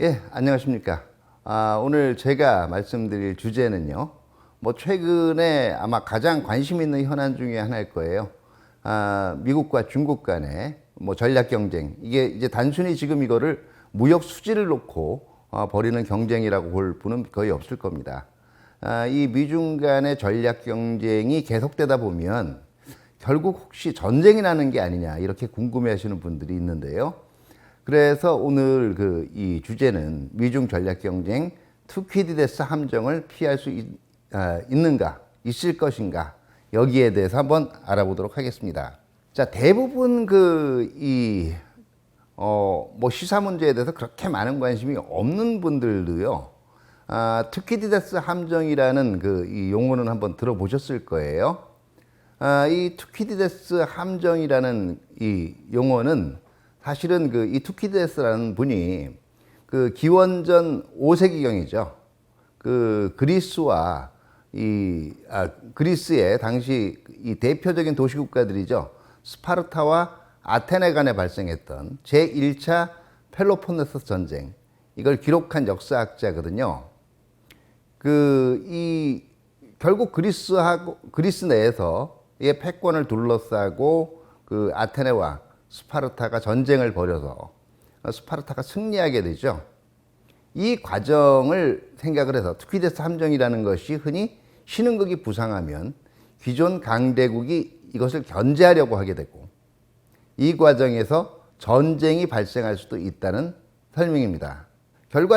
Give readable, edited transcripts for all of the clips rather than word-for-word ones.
예, 안녕하십니까. 오늘 제가 말씀드릴 주제는요, 최근에 아마 가장 관심 있는 현안 중에 하나일 거예요. 미국과 중국 간의 전략 경쟁. 이게 이제 단순히 지금 이거를 무역 수지를 놓고 벌이는 경쟁이라고 볼 분은 거의 없을 겁니다. 이 미중 간의 전략 경쟁이 계속되다 보면 결국 혹시 전쟁이 나는 게 아니냐, 이렇게 궁금해 하시는 분들이 있는데요. 그래서 오늘 이 주제는 미중 전략 경쟁 투키디데스 함정을 피할 수 있는가, 있을 것인가, 여기에 대해서 한번 알아보도록 하겠습니다. 자, 대부분 시사 문제에 대해서 그렇게 많은 관심이 없는 분들도요, 투키디데스 함정이라는 이 용어는 한번 들어보셨을 거예요. 이 투키디데스 함정이라는 이 용어는 사실은 이 투키디데스라는 분이 기원전 5세기경이죠. 그리스와 그리스의 당시 이 대표적인 도시국가들이죠. 스파르타와 아테네 간에 발생했던 제1차 펠로폰네소스 전쟁, 이걸 기록한 역사학자거든요. 결국 그리스 내에서의 패권을 둘러싸고 아테네와 스파르타가 전쟁을 벌여서 스파르타가 승리하게 되죠. 이 과정을 생각을 해서 투키디데스 함정이라는 것이 흔히 신흥국이 부상하면 기존 강대국이 이것을 견제하려고 하게 되고, 이 과정에서 전쟁이 발생할 수도 있다는 설명입니다. 결국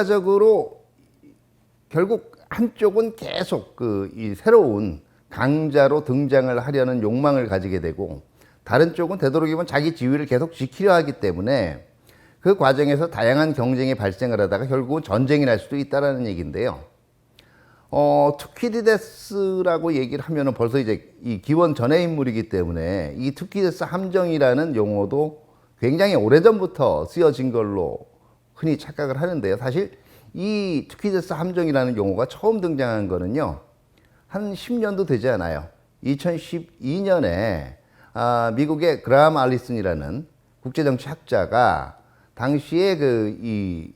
한쪽은 계속 이 새로운 강자로 등장을 하려는 욕망을 가지게 되고, 다른 쪽은 되도록이면 자기 지위를 계속 지키려 하기 때문에 그 과정에서 다양한 경쟁이 발생을 하다가 결국은 전쟁이 날 수도 있다는 얘기인데요. 투키디데스라고 얘기를 하면은 벌써 이제 이 기원 전의 인물이기 때문에 이 투키디데스 함정이라는 용어도 굉장히 오래전부터 쓰여진 걸로 흔히 착각을 하는데요. 사실 이 투키디데스 함정이라는 용어가 처음 등장한 거는요, 한 10년도 되지 않아요. 2012년에 미국의 그라함 알리슨이라는 국제정치학자가 당시에 이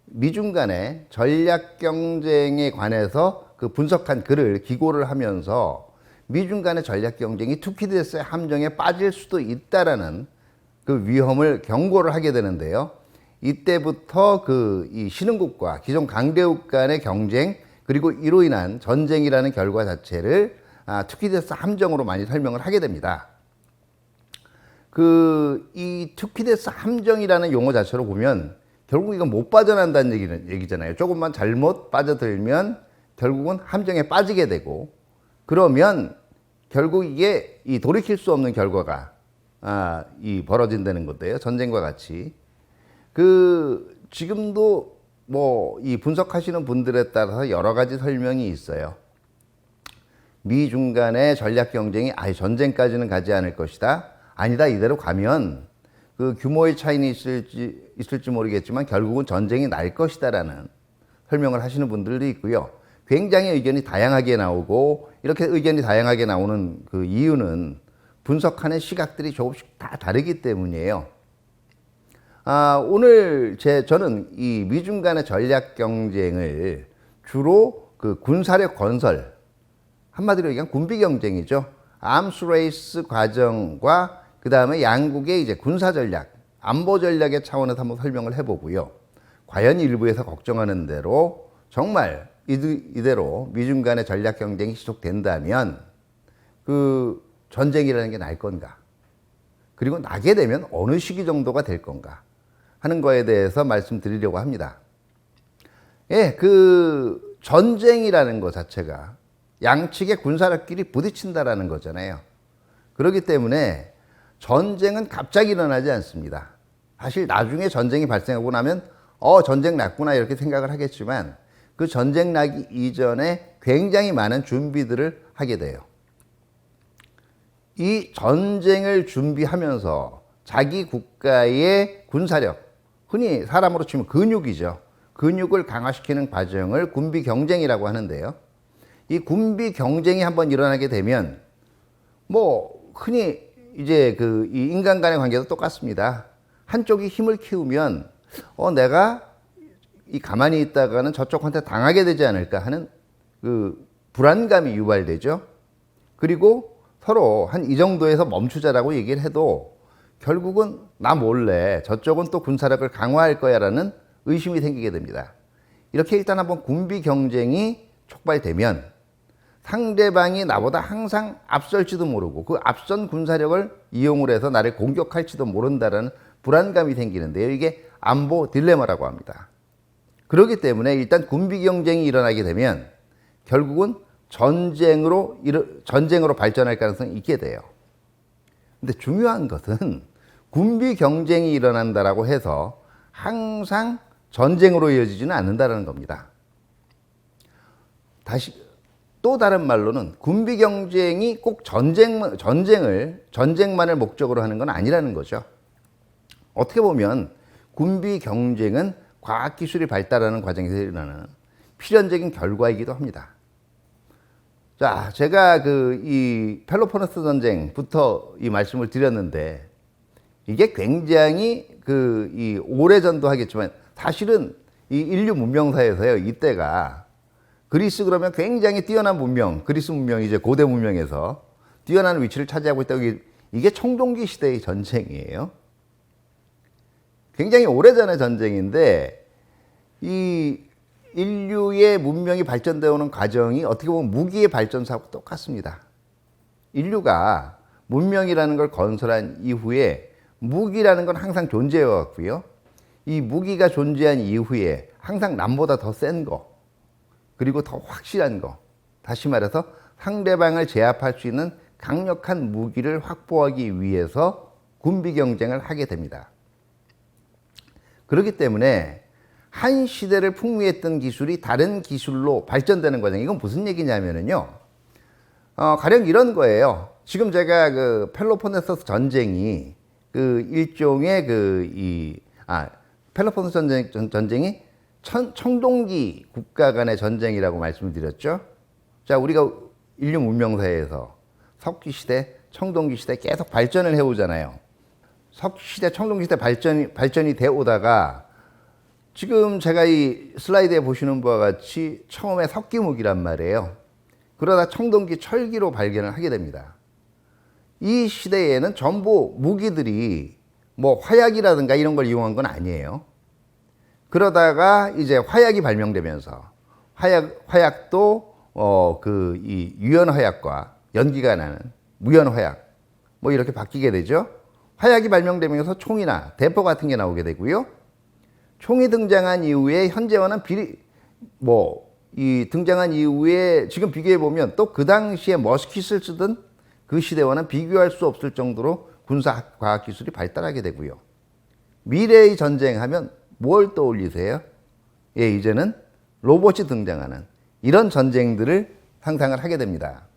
미중 간의 전략 경쟁에 관해서 분석한 글을 기고를 하면서 미중 간의 전략 경쟁이 투키디데스의 함정에 빠질 수도 있다라는 위험을 경고를 하게 되는데요. 이때부터 이 신흥국과 기존 강대국 간의 경쟁, 그리고 이로 인한 전쟁이라는 결과 자체를 투키디데스 함정으로 많이 설명을 하게 됩니다. 이 투키디데스 함정이라는 용어 자체로 보면 결국 이건 못 빠져난다는 얘기잖아요. 조금만 잘못 빠져들면 결국은 함정에 빠지게 되고, 그러면 결국 이게 돌이킬 수 없는 결과가 벌어진다는 건데요. 전쟁과 같이. 지금도 이 분석하시는 분들에 따라서 여러 가지 설명이 있어요. 미중 간의 전략 경쟁이 아예 전쟁까지는 가지 않을 것이다. 아니다, 이대로 가면 규모의 차이는 있을지 모르겠지만 결국은 전쟁이 날 것이다라는 설명을 하시는 분들도 있고요. 굉장히 의견이 다양하게 나오고, 이렇게 의견이 다양하게 나오는 이유는 분석하는 시각들이 조금씩 다 다르기 때문이에요. 오늘 저는 이 미중 간의 전략 경쟁을 주로 군사력 건설, 한마디로 얘기하면 군비 경쟁이죠. 암스 레이스 과정과 그 다음에 양국의 이제 군사 전략, 안보 전략의 차원에서 한번 설명을 해보고요. 과연 일부에서 걱정하는 대로 정말 이대로 미중 간의 전략 경쟁이 지속된다면 전쟁이라는 게 날 건가? 그리고 나게 되면 어느 시기 정도가 될 건가? 하는 거에 대해서 말씀드리려고 합니다. 예, 전쟁이라는 것 자체가 양측의 군사력끼리 부딪힌다라는 거잖아요. 그렇기 때문에 전쟁은 갑자기 일어나지 않습니다. 사실 나중에 전쟁이 발생하고 나면 전쟁 났구나 이렇게 생각을 하겠지만, 그 전쟁 나기 이전에 굉장히 많은 준비들을 하게 돼요. 이 전쟁을 준비하면서 자기 국가의 군사력, 흔히 사람으로 치면 근육이죠. 근육을 강화시키는 과정을 군비 경쟁이라고 하는데요. 이 군비 경쟁이 한번 일어나게 되면 흔히 이제 이 인간 간의 관계도 똑같습니다. 한쪽이 힘을 키우면 내가 이 가만히 있다가는 저쪽한테 당하게 되지 않을까 하는 그 불안감이 유발되죠. 그리고 서로 한 이 정도에서 멈추자라고 얘기를 해도 결국은 나 몰래 저쪽은 또 군사력을 강화할 거야라는 의심이 생기게 됩니다. 이렇게 일단 한번 군비 경쟁이 촉발되면 상대방이 나보다 항상 앞설지도 모르고 그 앞선 군사력을 이용을 해서 나를 공격할지도 모른다라는 불안감이 생기는데요. 이게 안보 딜레마라고 합니다. 그렇기 때문에 일단 군비 경쟁이 일어나게 되면 결국은 전쟁으로 발전할 가능성이 있게 돼요. 근데 중요한 것은 군비 경쟁이 일어난다라고 해서 항상 전쟁으로 이어지지는 않는다는 겁니다. 또 다른 말로는 군비 경쟁이 꼭 전쟁만을 목적으로 하는 건 아니라는 거죠. 어떻게 보면 군비 경쟁은 과학기술이 발달하는 과정에서 일어나는 필연적인 결과이기도 합니다. 자, 제가 이 펠로폰네소 전쟁부터 이 말씀을 드렸는데 이게 굉장히 이 오래전도 하겠지만 사실은 이 인류 문명사에서요, 이때가 그리스 그러면 굉장히 뛰어난 문명, 그리스 문명이 이제 고대 문명에서 뛰어난 위치를 차지하고 있다고 이게 청동기 시대의 전쟁이에요. 굉장히 오래전의 전쟁인데 이 인류의 문명이 발전되어 오는 과정이 어떻게 보면 무기의 발전사하고 똑같습니다. 인류가 문명이라는 걸 건설한 이후에 무기라는 건 항상 존재해 왔고요. 이 무기가 존재한 이후에 항상 남보다 더 센 거, 그리고 더 확실한 거, 다시 말해서 상대방을 제압할 수 있는 강력한 무기를 확보하기 위해서 군비 경쟁을 하게 됩니다. 그렇기 때문에 한 시대를 풍미했던 기술이 다른 기술로 발전되는 과정, 이건 무슨 얘기냐면요. 가령 이런 거예요. 지금 제가 그 펠로폰네소스 전쟁이 일종의 펠로폰네소 전쟁이 청동기 국가 간의 전쟁이라고 말씀을 드렸죠. 자, 우리가 인류 문명사에서 석기시대, 청동기시대 계속 발전을 해오잖아요. 석기시대, 청동기시대 발전이 되어 오다가 지금 제가 이 슬라이드에 보시는 바와 같이 처음에 석기무기란 말이에요. 그러다 청동기, 철기로 발견을 하게 됩니다. 이 시대에는 전부 무기들이 뭐 화약이라든가 이런 걸 이용한 건 아니에요. 그러다가 이제 화약이 발명되면서 화약도 이 유연화약과 연기가 나는 무연화약 뭐 이렇게 바뀌게 되죠. 화약이 발명되면서 총이나 대포 같은 게 나오게 되고요. 총이 등장한 이후에 현재와는 등장한 이후에 지금 비교해 보면 또 그 당시에 머스킷을 쓰던 그 시대와는 비교할 수 없을 정도로 군사 과학 기술이 발달하게 되고요. 미래의 전쟁하면 뭘 떠올리세요? 예, 이제는 로봇이 등장하는 이런 전쟁들을 상상을 하게 됩니다.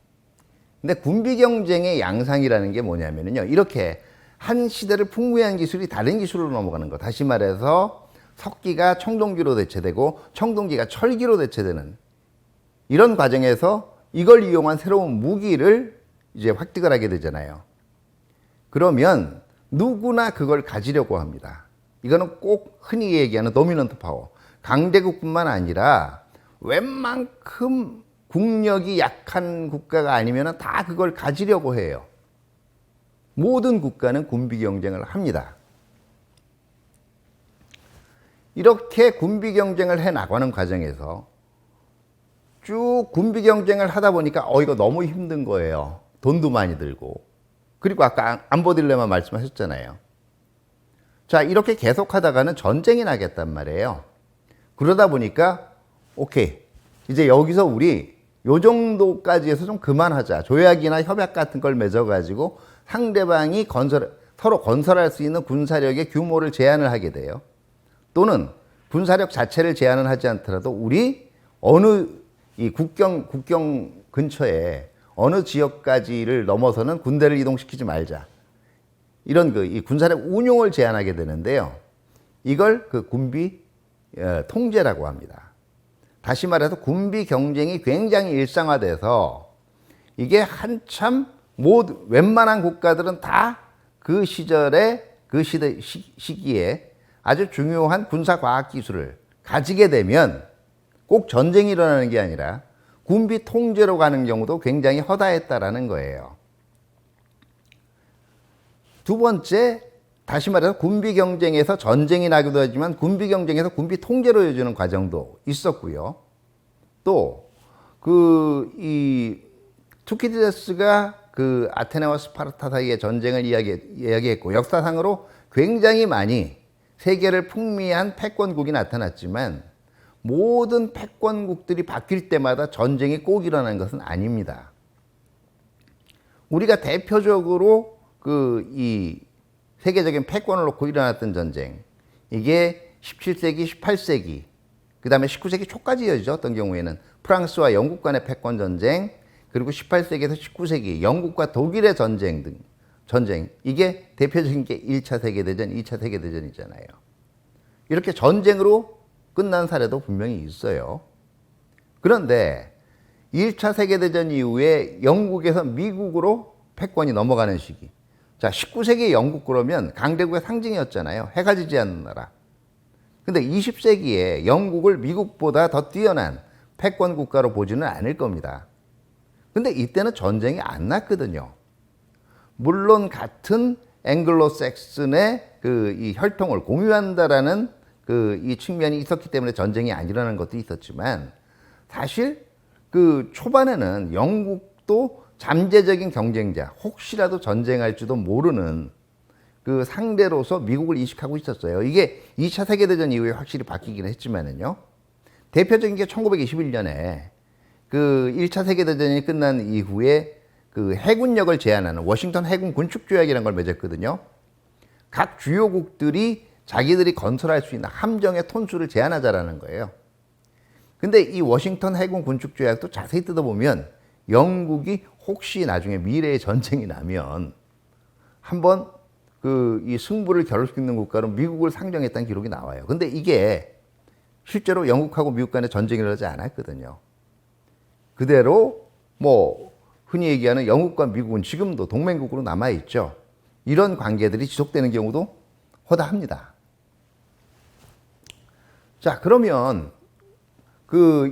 근데 군비 경쟁의 양상이라는 게 뭐냐면요. 이렇게 한 시대를 풍부한 기술이 다른 기술로 넘어가는 거. 다시 말해서 석기가 청동기로 대체되고 청동기가 철기로 대체되는 이런 과정에서 이걸 이용한 새로운 무기를 이제 획득을 하게 되잖아요. 그러면 누구나 그걸 가지려고 합니다. 이거는 꼭 흔히 얘기하는 도미넌트 파워. 강대국뿐만 아니라 웬만큼 국력이 약한 국가가 아니면 다 그걸 가지려고 해요. 모든 국가는 군비 경쟁을 합니다. 이렇게 군비 경쟁을 해 나가는 과정에서 쭉 군비 경쟁을 하다 보니까 이거 너무 힘든 거예요. 돈도 많이 들고. 그리고 아까 안보 딜레마 말씀하셨잖아요. 자, 이렇게 계속 하다가는 전쟁이 나겠단 말이에요. 그러다 보니까 오케이, 이제 여기서 우리 요 정도까지 해서 좀 그만하자. 조약이나 협약 같은 걸 맺어가지고 상대방이 서로 건설할 수 있는 군사력의 규모를 제한을 하게 돼요. 또는 군사력 자체를 제한을 하지 않더라도 우리 어느 이 국경 근처에 어느 지역까지를 넘어서는 군대를 이동시키지 말자. 이런 이 군사력 운용을 제한하게 되는데요. 이걸 군비 통제라고 합니다. 다시 말해서 군비 경쟁이 굉장히 일상화돼서 이게 한참 웬만한 국가들은 다 그 시절에 그 시기에 아주 중요한 군사 과학 기술을 가지게 되면 꼭 전쟁이 일어나는 게 아니라 군비 통제로 가는 경우도 굉장히 허다했다라는 거예요. 두 번째, 다시 말해서 군비 경쟁에서 전쟁이 나기도 하지만 군비 경쟁에서 군비 통제로 이어지는 과정도 있었고요. 또 이 투키디데스가 그 아테네와 스파르타 사이의 전쟁을 이야기했고, 역사상으로 굉장히 많이 세계를 풍미한 패권국이 나타났지만 모든 패권국들이 바뀔 때마다 전쟁이 꼭 일어나는 것은 아닙니다. 우리가 대표적으로 이 세계적인 패권을 놓고 일어났던 전쟁, 이게 17세기, 18세기, 그 다음에 19세기 초까지 이어지죠. 어떤 경우에는 프랑스와 영국 간의 패권 전쟁, 그리고 18세기에서 19세기 영국과 독일의 전쟁, 이게 대표적인 게 1차 세계대전, 2차 세계대전이잖아요. 이렇게 전쟁으로 끝난 사례도 분명히 있어요. 그런데 1차 세계대전 이후에 영국에서 미국으로 패권이 넘어가는 시기. 자, 19세기의 영국 그러면 강대국의 상징이었잖아요. 해가 지지 않는 나라. 근데 20세기에 영국을 미국보다 더 뛰어난 패권 국가로 보지는 않을 겁니다. 근데 이때는 전쟁이 안 났거든요. 물론 같은 앵글로색슨의 이 혈통을 공유한다라는 이 측면이 있었기 때문에 전쟁이 안 일어나는 것도 있었지만, 사실 초반에는 영국도 잠재적인 경쟁자, 혹시라도 전쟁할지도 모르는 상대로서 미국을 인식하고 있었어요. 이게 2차 세계대전 이후에 확실히 바뀌긴 했지만은요. 대표적인 게 1921년에 1차 세계대전이 끝난 이후에 해군력을 제한하는 워싱턴 해군 군축조약이라는 걸 맺었거든요. 각 주요국들이 자기들이 건설할 수 있는 함정의 톤수를 제한하자라는 거예요. 근데 이 워싱턴 해군 군축조약도 자세히 뜯어보면 영국이 혹시 나중에 미래의 전쟁이 나면 한번 이 승부를 겨룰 수 있는 국가로 미국을 상정했다는 기록이 나와요. 근데 이게 실제로 영국하고 미국 간에 전쟁이 일어나지 않았거든요. 그대로 흔히 얘기하는 영국과 미국은 지금도 동맹국으로 남아있죠. 이런 관계들이 지속되는 경우도 허다합니다. 자, 그러면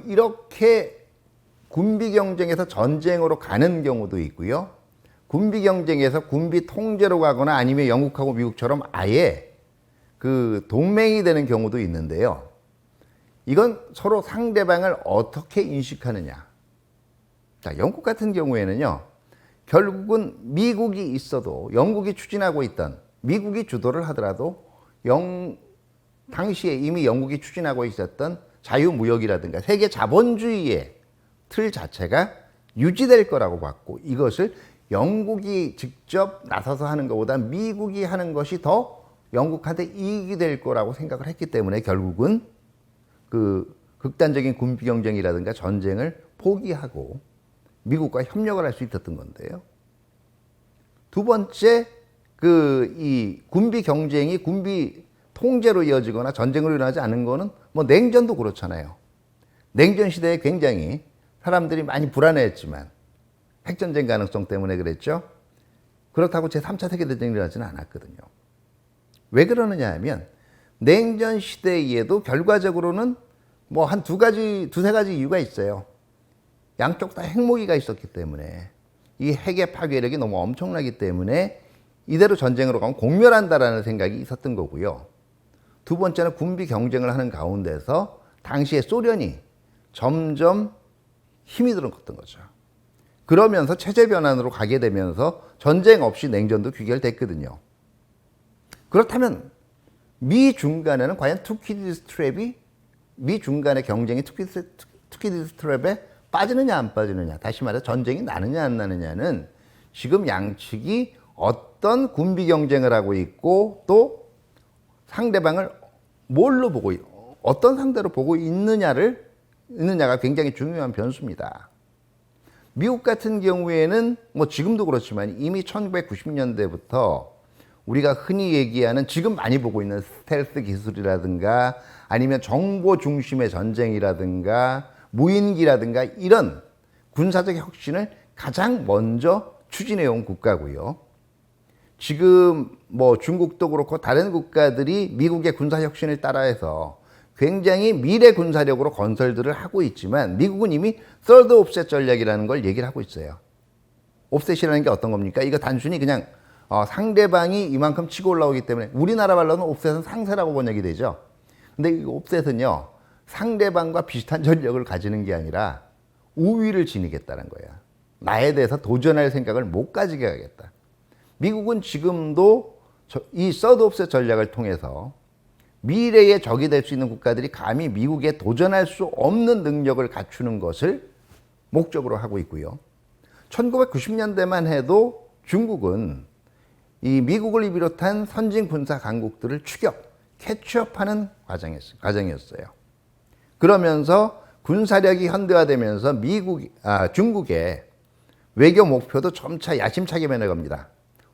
이렇게 군비 경쟁에서 전쟁으로 가는 경우도 있고요. 군비 경쟁에서 군비 통제로 가거나 아니면 영국하고 미국처럼 아예 동맹이 되는 경우도 있는데요. 이건 서로 상대방을 어떻게 인식하느냐. 자, 영국 같은 경우에는요, 결국은 미국이 있어도 영국이 추진하고 있던, 미국이 주도를 하더라도 당시에 이미 영국이 추진하고 있었던 자유무역이라든가 세계 자본주의의 틀 자체가 유지될 거라고 봤고, 이것을 영국이 직접 나서서 하는 것보다 미국이 하는 것이 더 영국한테 이익이 될 거라고 생각을 했기 때문에 결국은 극단적인 군비 경쟁이라든가 전쟁을 포기하고 미국과 협력을 할 수 있었던 건데요. 두 번째, 이 군비 경쟁이 군비 통제로 이어지거나 전쟁으로 일어나지 않은 거는 냉전도 그렇잖아요. 냉전 시대에 굉장히 사람들이 많이 불안해했지만 핵전쟁 가능성 때문에 그랬죠. 그렇다고 제3차 세계대전이 일어나지는 않았거든요. 왜 그러느냐 하면 냉전 시대에도 결과적으로는 한 두세 가지 이유가 있어요. 양쪽 다 핵무기가 있었기 때문에, 이 핵의 파괴력이 너무 엄청나기 때문에 이대로 전쟁으로 가면 공멸한다라는 생각이 있었던 거고요. 두 번째는 군비 경쟁을 하는 가운데서 당시에 소련이 점점 힘이 들었던 거죠. 그러면서 체제 변환으로 가게 되면서 전쟁 없이 냉전도 귀결됐거든요. 그렇다면 미 중간에는 과연 투키디스 트랩이, 미 중간의 경쟁이 투키디스 트랩에 빠지느냐 안 빠지느냐, 다시 말해 전쟁이 나느냐 안 나느냐는 지금 양측이 어떤 군비 경쟁을 하고 있고 또 상대방을 뭘로 보고, 어떤 상대로 보고 있느냐가 굉장히 중요한 변수입니다. 미국 같은 경우에는 지금도 그렇지만 이미 1990년대부터 우리가 흔히 얘기하는, 지금 많이 보고 있는 스텔스 기술이라든가 아니면 정보 중심의 전쟁이라든가 무인기라든가 이런 군사적 혁신을 가장 먼저 추진해온 국가고요. 지금 중국도 그렇고 다른 국가들이 미국의 군사 혁신을 따라해서 굉장히 미래 군사력으로 건설들을 하고 있지만 미국은 이미 서드 옵셋 전략이라는 걸 얘기를 하고 있어요. 옵셋이라는 게 어떤 겁니까? 이거 단순히 그냥 상대방이 이만큼 치고 올라오기 때문에 우리나라 말로는 옵셋은 상세라고 번역이 되죠. 근데 이 옵셋은요, 상대방과 비슷한 전력을 가지는 게 아니라 우위를 지니겠다는 거야. 나에 대해서 도전할 생각을 못 가지게 하겠다. 미국은 지금도 이 서드 옵셋 전략을 통해서 미래의 적이 될 수 있는 국가들이 감히 미국에 도전할 수 없는 능력을 갖추는 것을 목적으로 하고 있고요. 1990년대만 해도 중국은 이 미국을 비롯한 선진 군사 강국들을 캐치업하는 과정이었어요. 그러면서 군사력이 현대화되면서 중국의 외교 목표도 점차 야심차게 변해갑니다.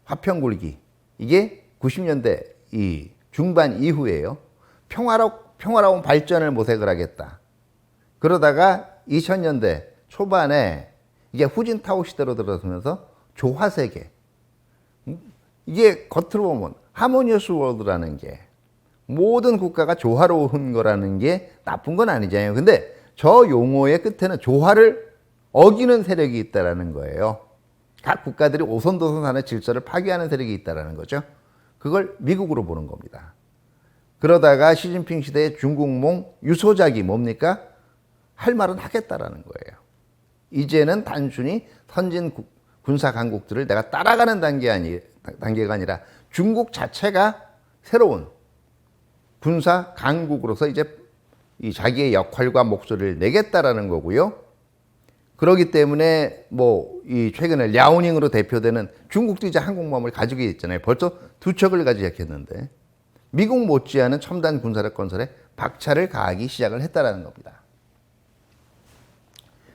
화평 굴기. 이게 90년대 이 중반 이후에요. 평화로운 발전을 모색을 하겠다. 그러다가 2000년대 초반에 이게 후진타오 시대로 들어서면서 조화세계. 이게 겉으로 보면 하모니어스 월드라는 게 모든 국가가 조화로운 거라는 게 나쁜 건 아니잖아요. 근데 저 용어의 끝에는 조화를 어기는 세력이 있다라는 거예요. 각 국가들이 오손도손하는 질서를 파괴하는 세력이 있다라는 거죠. 그걸 미국으로 보는 겁니다. 그러다가 시진핑 시대의 중국몽 유소작이 뭡니까? 할 말은 하겠다라는 거예요. 이제는 단순히 선진 군사 강국들을 내가 따라가는 단계가 아니라 중국 자체가 새로운 군사 강국으로서 이제 이 자기의 역할과 목소리를 내겠다라는 거고요. 그렇기 때문에 이 최근에 랴오닝으로 대표되는 중국도 이제 항공모함을 가지고 있잖아요. 벌써 2척을 가지고 시작했는데 미국 못지않은 첨단 군사력 건설에 박차를 가하기 시작을 했다라는 겁니다.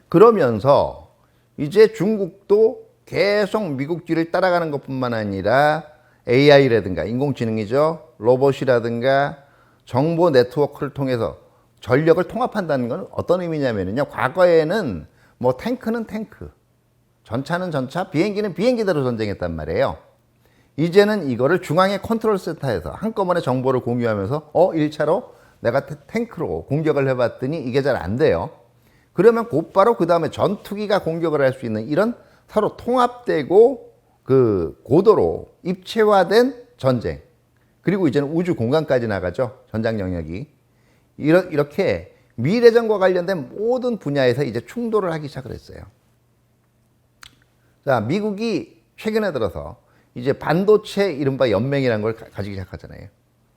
그러면서 이제 중국도 계속 미국 뒤를 따라가는 것뿐만 아니라 AI라든가 인공지능이죠. 로봇이라든가 정보 네트워크를 통해서 전력을 통합한다는 건 어떤 의미냐면요. 과거에는 탱크는 탱크, 전차는 전차, 비행기는 비행기대로 전쟁했단 말이에요. 이제는 이거를 중앙의 컨트롤 센터에서 한꺼번에 정보를 공유하면서 1차로 내가 탱크로 공격을 해봤더니 이게 잘 안 돼요. 그러면 곧바로 그 다음에 전투기가 공격을 할 수 있는 이런 서로 통합되고 그 고도로 입체화된 전쟁. 그리고 이제는 우주 공간까지 나가죠. 전장 영역이. 이렇게 미래전과 관련된 모든 분야에서 이제 충돌을 하기 시작을 했어요. 자, 미국이 최근에 들어서 이제 반도체 이른바 연맹이라는 걸 가지기 시작하잖아요.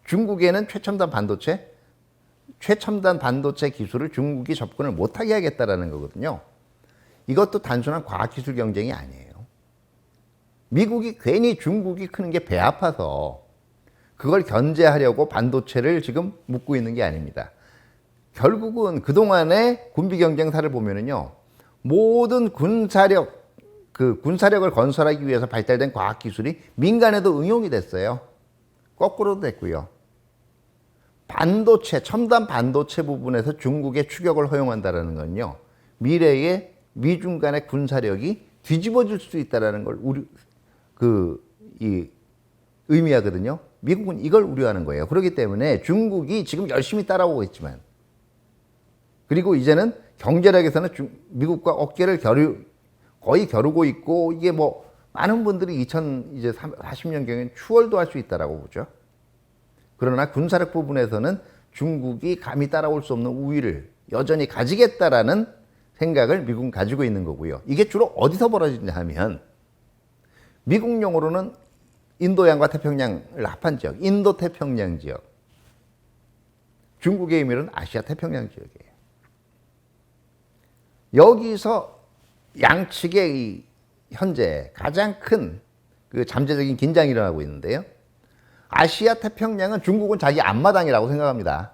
중국에는 최첨단 반도체 기술을 중국이 접근을 못하게 하겠다라는 거거든요. 이것도 단순한 과학기술 경쟁이 아니에요. 미국이 괜히 중국이 크는 게 배 아파서 그걸 견제하려고 반도체를 지금 묻고 있는 게 아닙니다. 결국은 그동안의 군비 경쟁사를 보면은요, 모든 군사력을 건설하기 위해서 발달된 과학기술이 민간에도 응용이 됐어요. 거꾸로도 됐고요. 첨단 반도체 부분에서 중국의 추격을 허용한다는 건요, 미래의 미중 간의 군사력이 뒤집어질 수 있다는 걸 의미하거든요. 미국은 이걸 우려하는 거예요. 그렇기 때문에 중국이 지금 열심히 따라오고 있지만, 그리고 이제는 경제력에서는 미국과 어깨를 거의 겨루고 있고, 이게 많은 분들이 2040년경엔 추월도 할 수 있다라고 보죠. 그러나 군사력 부분에서는 중국이 감히 따라올 수 없는 우위를 여전히 가지겠다라는 생각을 미국은 가지고 있는 거고요. 이게 주로 어디서 벌어지냐 하면 미국 용어로는 인도양과 태평양을 합한 지역, 인도태평양 지역. 중국의 의미는 아시아 태평양 지역이에요. 여기서 양측의 현재 가장 큰 그 잠재적인 긴장이 일어나고 있는데요. 아시아 태평양은 중국은 자기 앞마당이라고 생각합니다.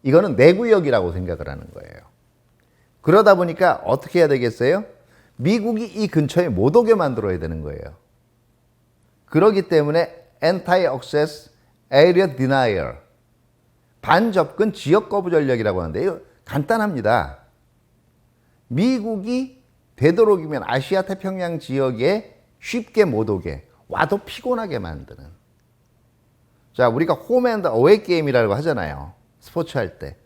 이거는 내구역이라고 생각을 하는 거예요. 그러다 보니까 어떻게 해야 되겠어요? 미국이 이 근처에 못 오게 만들어야 되는 거예요. 그렇기 때문에 Anti-Access Area Denial, 반접근 지역 거부 전략이라고 하는데 이거 간단합니다. 미국이 되도록이면 아시아 태평양 지역에 쉽게 못 오게, 와도 피곤하게 만드는. 자, 우리가 홈 앤드 어웨이 게임이라고 하잖아요. 스포츠 할 때.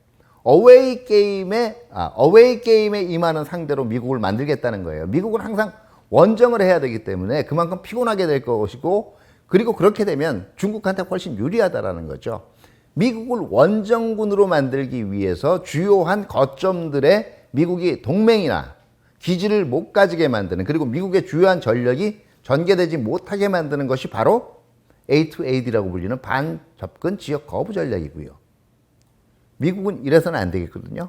어웨이 게임에 임하는 상대로 미국을 만들겠다는 거예요. 미국은 항상 원정을 해야 되기 때문에 그만큼 피곤하게 될 것이고, 그리고 그렇게 되면 중국한테 훨씬 유리하다라는 거죠. 미국을 원정군으로 만들기 위해서 주요한 거점들에 미국이 동맹이나 기지를 못 가지게 만드는, 그리고 미국의 주요한 전력이 전개되지 못하게 만드는 것이 바로 A2AD라고 불리는 반접근 지역 거부 전략이고요. 미국은 이래서는 안 되겠거든요.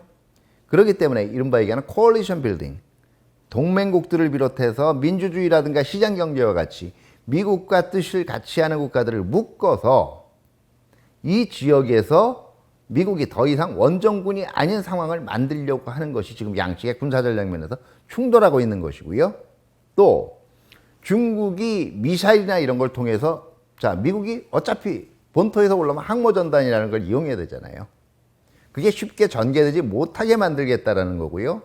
그렇기 때문에 이른바 얘기하는 코얼리션 빌딩, 동맹국들을 비롯해서 민주주의라든가 시장경제와 같이 미국과 뜻을 같이 하는 국가들을 묶어서 이 지역에서 미국이 더 이상 원정군이 아닌 상황을 만들려고 하는 것이 지금 양측의 군사전략 면에서 충돌하고 있는 것이고요. 또 중국이 미사일이나 이런 걸 통해서, 자, 미국이 어차피 본토에서 올라오면 항모전단이라는 걸 이용해야 되잖아요. 그게 쉽게 전개되지 못하게 만들겠다라는 거고요.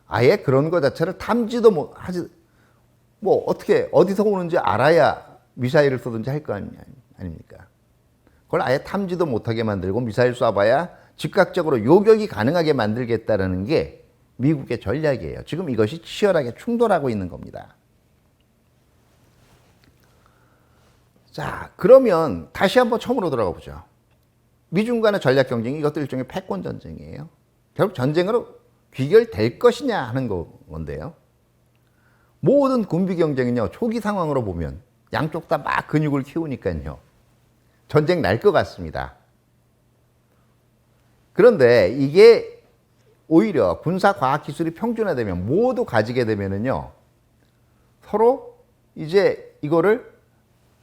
아예 그런 거 자체를 탐지도 못 하지, 뭐 어떻게 어디서 오는지 알아야 미사일을 쏘든지 할 거 아닙니까? 그걸 아예 탐지도 못하게 만들고 미사일 쏴봐야 즉각적으로 요격이 가능하게 만들겠다라는 게 미국의 전략이에요. 지금 이것이 치열하게 충돌하고 있는 겁니다. 자, 그러면 다시 한번 처음으로 돌아가 보죠. 미중 간의 전략 경쟁이 이것도 일종의 패권 전쟁이에요. 결국 전쟁으로 귀결될 것이냐 하는 건데요. 모든 군비 경쟁은요, 초기 상황으로 보면 양쪽 다 막 근육을 키우니까요, 전쟁 날 것 같습니다. 그런데 이게 오히려 군사 과학 기술이 평준화되면, 모두 가지게 되면은요, 서로 이제 이거를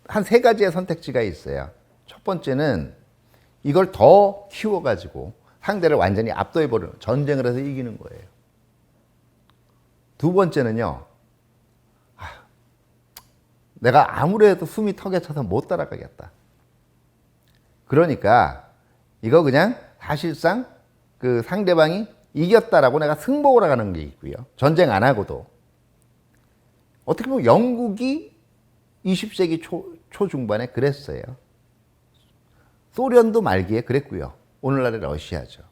한 세 가지의 선택지가 있어요. 첫 번째는 이걸 더 키워가지고 상대를 완전히 압도해버리는, 전쟁을 해서 이기는 거예요. 두 번째는요, 내가 아무래도 숨이 턱에 차서 못 따라가겠다. 그러니까 이거 그냥 사실상 그 상대방이 이겼다라고 내가 승복을 하는 게 있고요. 전쟁 안 하고도. 어떻게 보면 영국이 20세기 초중반에 그랬어요. 소련도 말기에 그랬고요. 오늘날의 러시아죠.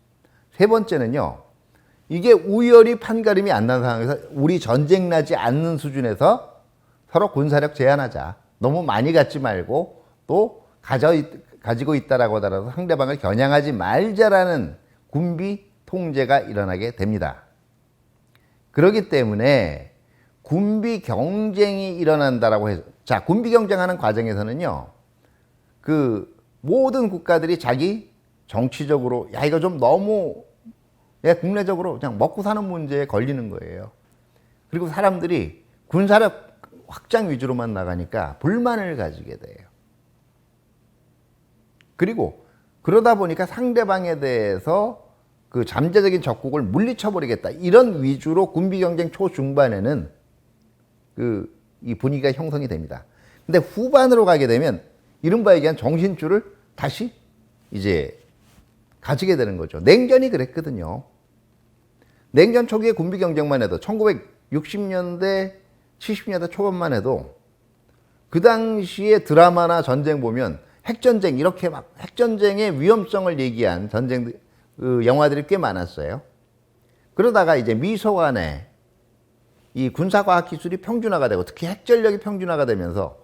세 번째는요, 이게 우열이 판가름이 안 나는 상황에서 우리 전쟁 나지 않는 수준에서 서로 군사력 제한하자. 너무 많이 갖지 말고 또 가지고 있다라고 하더라도 상대방을 겨냥하지 말자라는 군비 통제가 일어나게 됩니다. 그렇기 때문에 군비 경쟁이 일어난다라고 해서, 자, 군비 경쟁하는 과정에서는요, 그 모든 국가들이 자기 정치적으로, 야, 이거 좀 너무, 국내적으로 그냥 먹고 사는 문제에 걸리는 거예요. 그리고 사람들이 군사력 확장 위주로만 나가니까 불만을 가지게 돼요. 그리고 그러다 보니까 상대방에 대해서 그 잠재적인 적국을 물리쳐버리겠다, 이런 위주로 군비 경쟁 초중반에는 이 분위기가 형성이 됩니다. 근데 후반으로 가게 되면 이른바 얘기한 정신줄을 다시 이제 가지게 되는 거죠. 냉전이 그랬거든요. 냉전 초기의 군비 경쟁만 해도 1960년대, 70년대 초반만 해도 그 당시에 드라마나 전쟁 보면 핵전쟁, 이렇게 막 핵전쟁의 위험성을 얘기한 전쟁 영화들이 꽤 많았어요. 그러다가 이제 미소 간에 이 군사과학 기술이 평준화가 되고, 특히 핵전력이 평준화가 되면서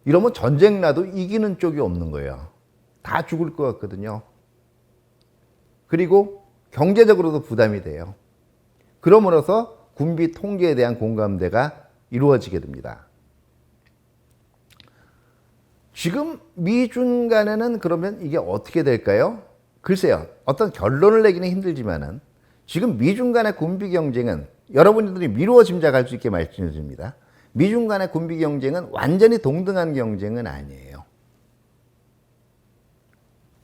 이러면 전쟁 나도 이기는 쪽이 없는 거예요. 다 죽을 것 같거든요. 그리고 경제적으로도 부담이 돼요. 그러므로서 군비 통제에 대한 공감대가 이루어지게 됩니다. 지금 미중 간에는 그러면 이게 어떻게 될까요? 글쎄요, 어떤 결론을 내기는 힘들지만은 지금 미중 간의 군비 경쟁은, 여러분들이 미루어 짐작할 수 있게 말씀드립니다. 미중 간의 군비 경쟁은 완전히 동등한 경쟁은 아니에요.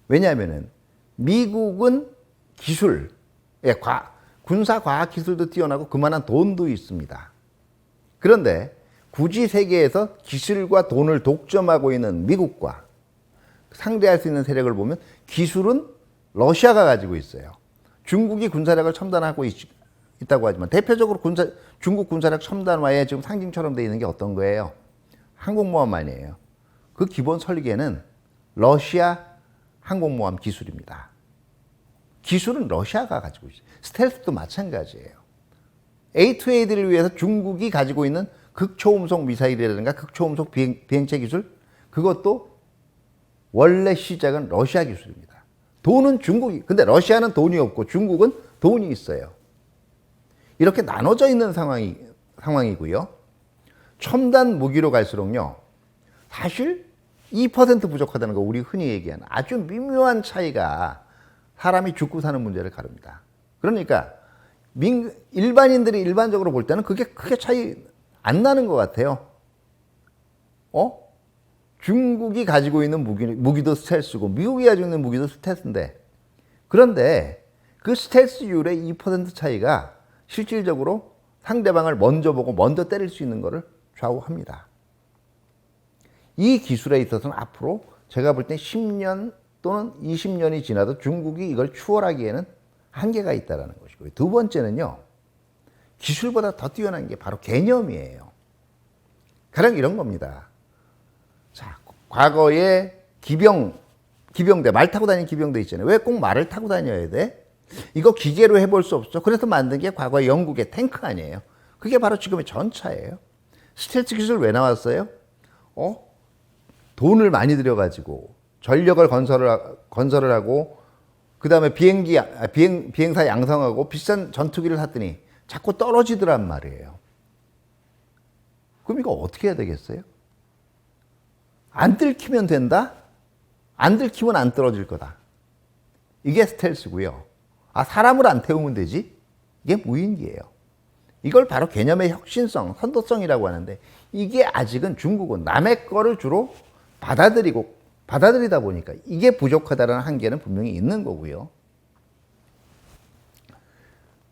왜냐하면은 미국은 기술, 군사 과학 기술도 뛰어나고 그만한 돈도 있습니다. 그런데 굳이 세계에서 기술과 돈을 독점하고 있는 미국과 상대할 수 있는 세력을 보면 기술은 러시아가 가지고 있어요. 중국이 군사력을 첨단하고 있다고 하지만 대표적으로 중국 군사력 첨단화에 지금 상징처럼 되어 있는 게 어떤 거예요? 항공모함만이에요. 그 기본 설계는 러시아 항공모함 기술입니다. 기술은 러시아가 가지고 있어요. 스텔스도 마찬가지예요. A2A들을 위해서 중국이 가지고 있는 극초음속 미사일이라든가 극초음속 비행체 기술, 그것도 원래 시작은 러시아 기술입니다. 돈은 중국이, 근데 러시아는 돈이 없고 중국은 돈이 있어요. 이렇게 나눠져 있는 상황이고요. 첨단 무기로 갈수록요, 사실 2% 부족하다는 거, 우리 흔히 얘기하는 아주 미묘한 차이가 사람이 죽고 사는 문제를 가릅니다. 그러니까 일반인들이 일반적으로 볼 때는 그게 크게 차이 안 나는 것 같아요. 중국이 가지고 있는 무기도 스텔스고 미국이 가지고 있는 무기도 스텔스인데, 그런데 그 스텔스율의 2% 차이가 실질적으로 상대방을 먼저 보고 먼저 때릴 수 있는 것을 좌우합니다. 이 기술에 있어서는 앞으로 제가 볼 때 10년 또는 20년이 지나도 중국이 이걸 추월하기에는 한계가 있다는 것이고요. 두 번째는요, 기술보다 더 뛰어난 게 바로 개념이에요. 가령 이런 겁니다. 자, 과거에 기병대, 말 타고 다니는 기병대 있잖아요. 왜 꼭 말을 타고 다녀야 돼? 이거 기계로 해볼 수 없죠. 그래서 만든 게 과거에 영국의 탱크 아니에요. 그게 바로 지금의 전차예요. 스텔스 기술 왜 나왔어요? 돈을 많이 들여가지고 전력을 건설을 하고, 그 다음에 비행사 양성하고 비싼 전투기를 샀더니 자꾸 떨어지더란 말이에요. 그럼 이거 어떻게 해야 되겠어요? 안 들키면 된다? 안 들키면 안 떨어질 거다. 이게 스텔스고요. 사람을 안 태우면 되지? 이게 무인기예요. 이걸 바로 개념의 혁신성, 선도성이라고 하는데, 이게 아직은 중국은 남의 거를 주로 받아들이다 보니까 이게 부족하다는 한계는 분명히 있는 거고요.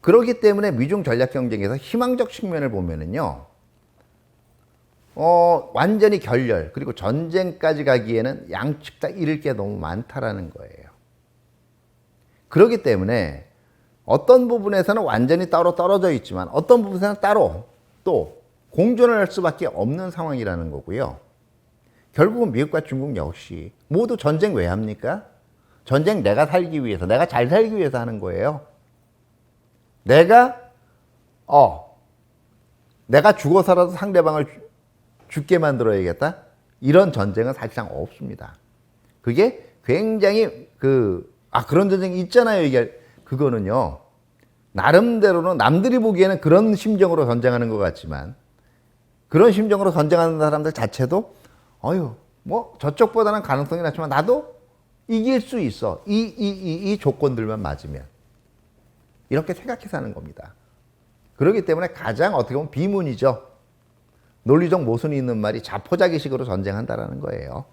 그렇기 때문에 미중 전략 경쟁에서 희망적 측면을 보면은요, 완전히 결렬, 그리고 전쟁까지 가기에는 양측 다 잃을 게 너무 많다라는 거예요. 그렇기 때문에 어떤 부분에서는 완전히 따로 떨어져 있지만 어떤 부분에서는 따로 또 공존을 할 수밖에 없는 상황이라는 거고요. 결국은 미국과 중국 역시 모두 전쟁 왜 합니까? 전쟁 내가 살기 위해서, 내가 잘 살기 위해서 하는 거예요. 내가 죽어서라도 상대방을 죽게 만들어야겠다? 이런 전쟁은 사실상 없습니다. 그게 굉장히 그런 전쟁이 있잖아요. 이게 그거는요, 나름대로는 남들이 보기에는 그런 심정으로 전쟁하는 것 같지만, 그런 심정으로 전쟁하는 사람들 자체도 저쪽보다는 가능성이 낮지만 나도 이길 수 있어. 이 조건들만 맞으면. 이렇게 생각해서 하는 겁니다. 그렇기 때문에 가장 어떻게 보면 비문이죠. 논리적 모순이 있는 말이 자포자기식으로 전쟁한다라는 거예요.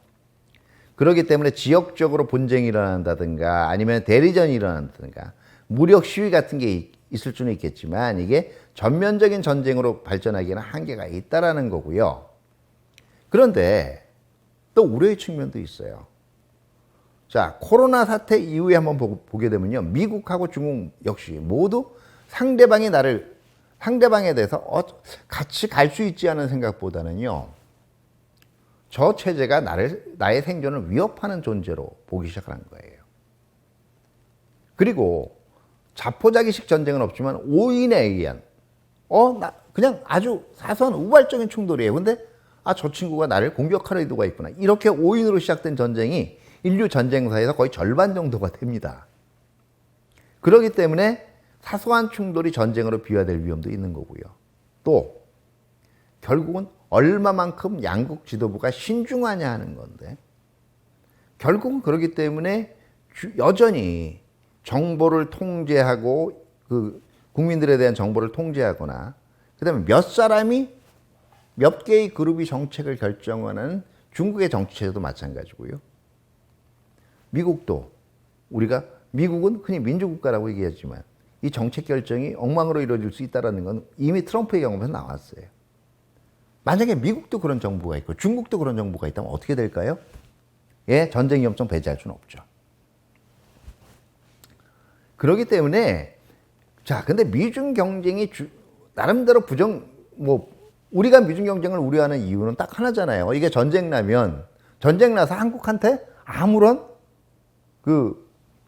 그렇기 때문에 지역적으로 분쟁이 일어난다든가 아니면 대리전이 일어난다든가 무력 시위 같은 게 있을 수는 있겠지만, 이게 전면적인 전쟁으로 발전하기에는 한계가 있다라는 거고요. 그런데 또 우려의 측면도 있어요. 자, 코로나 사태 이후에 한번 보게 되면요, 미국하고 중국 역시 모두 상대방에 대해서 같이 갈 수 있지 않은 생각보다는요, 저 체제가 나의 생존을 위협하는 존재로 보기 시작하는 거예요. 그리고 자포자기식 전쟁은 없지만 오인에 의한 그냥 아주 사소한 우발적인 충돌이에요. 근데 저 친구가 나를 공격할 의도가 있구나. 이렇게 오인으로 시작된 전쟁이 인류 전쟁사에서 거의 절반 정도가 됩니다. 그렇기 때문에 사소한 충돌이 전쟁으로 비화될 위험도 있는 거고요. 또 결국은 얼마만큼 양국 지도부가 신중하냐 하는 건데, 결국은 그렇기 때문에 여전히 정보를 통제하고 국민들에 대한 정보를 통제하거나, 그다음에 몇 사람이 몇 개의 그룹이 정책을 결정하는 중국의 정치체제도 마찬가지고요. 미국은 흔히 민주국가라고 얘기하지만 이 정책 결정이 엉망으로 이루어질 수 있다는 건 이미 트럼프의 경험에서 나왔어요. 만약에 미국도 그런 정부가 있고 중국도 그런 정부가 있다면 어떻게 될까요? 전쟁 위험성 배제할 수는 없죠. 그렇기 때문에 근데 미중 경쟁이 나름대로 우리가 미중 경쟁을 우려하는 이유는 딱 하나잖아요. 이게 전쟁 나서 한국한테 아무런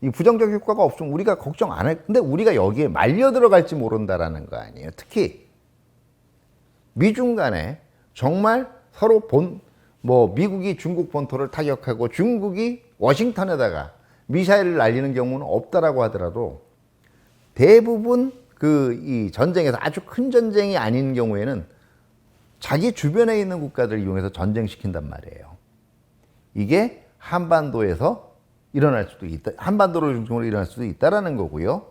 이 부정적 효과가 없으면 우리가 걱정 안 할. 근데 우리가 여기에 말려 들어갈지 모른다라는 거 아니에요. 특히 미중 간에 정말 서로 미국이 중국 본토를 타격하고 중국이 워싱턴에다가 미사일을 날리는 경우는 없다라고 하더라도 대부분 이 전쟁에서 아주 큰 전쟁이 아닌 경우에는 자기 주변에 있는 국가들을 이용해서 전쟁시킨단 말이에요. 이게 한반도에서 일어날 수도 있다. 한반도를 중심으로 일어날 수도 있다라는 거고요.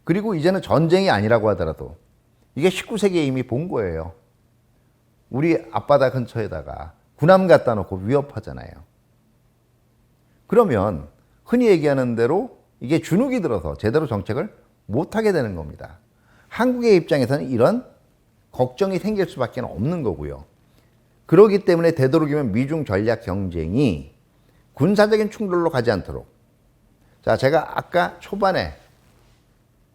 그리고 이제는 전쟁이 아니라고 하더라도 이게 19세기에 이미 본 거예요. 우리 앞바다 근처에다가 군함 갖다 놓고 위협하잖아요. 그러면 흔히 얘기하는 대로 이게 주눅이 들어서 제대로 정책을 못하게 되는 겁니다. 한국의 입장에서는 이런 걱정이 생길 수밖에 없는 거고요. 그렇기 때문에 되도록이면 미중 전략 경쟁이 군사적인 충돌로 가지 않도록. 자, 제가 아까 초반에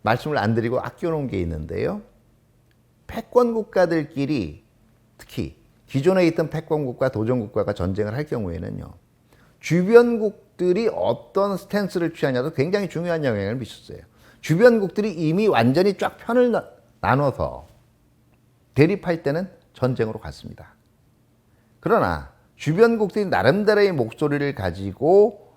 말씀을 안 드리고 아껴놓은 게 있는데요. 패권 국가들끼리 특히 기존에 있던 패권 국가, 도전 국가가 전쟁을 할 경우에는요. 주변국들이 어떤 스탠스를 취하냐도 굉장히 중요한 영향을 미쳤어요. 주변국들이 이미 완전히 쫙 편을 나눠서 대립할 때는 전쟁으로 갔습니다. 그러나 주변국들이 나름대로의 목소리를 가지고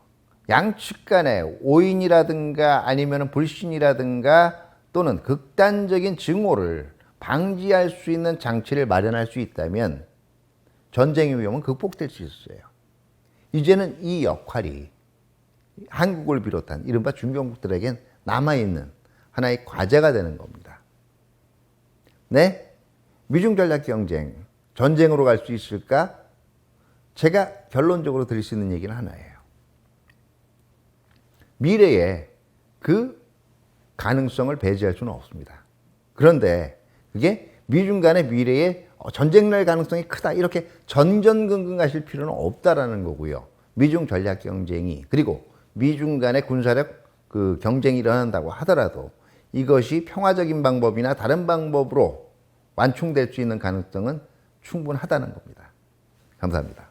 양측 간에 오인이라든가 아니면 불신이라든가 또는 극단적인 증오를 방지할 수 있는 장치를 마련할 수 있다면 전쟁의 위험은 극복될 수 있어요. 이제는 이 역할이 한국을 비롯한 이른바 중견국들에겐 남아있는 하나의 과제가 되는 겁니다. 네? 미중 전략 경쟁, 전쟁으로 갈 수 있을까? 제가 결론적으로 드릴 수 있는 얘기는 하나예요. 미래에 그 가능성을 배제할 수는 없습니다. 그런데 그게 미중 간의 미래에 전쟁 날 가능성이 크다 이렇게 전전긍긍하실 필요는 없다라는 거고요. 미중 전략 경쟁이 그리고 미중 간의 군사력 경쟁이 일어난다고 하더라도 이것이 평화적인 방법이나 다른 방법으로 완충될 수 있는 가능성은 충분하다는 겁니다. 감사합니다.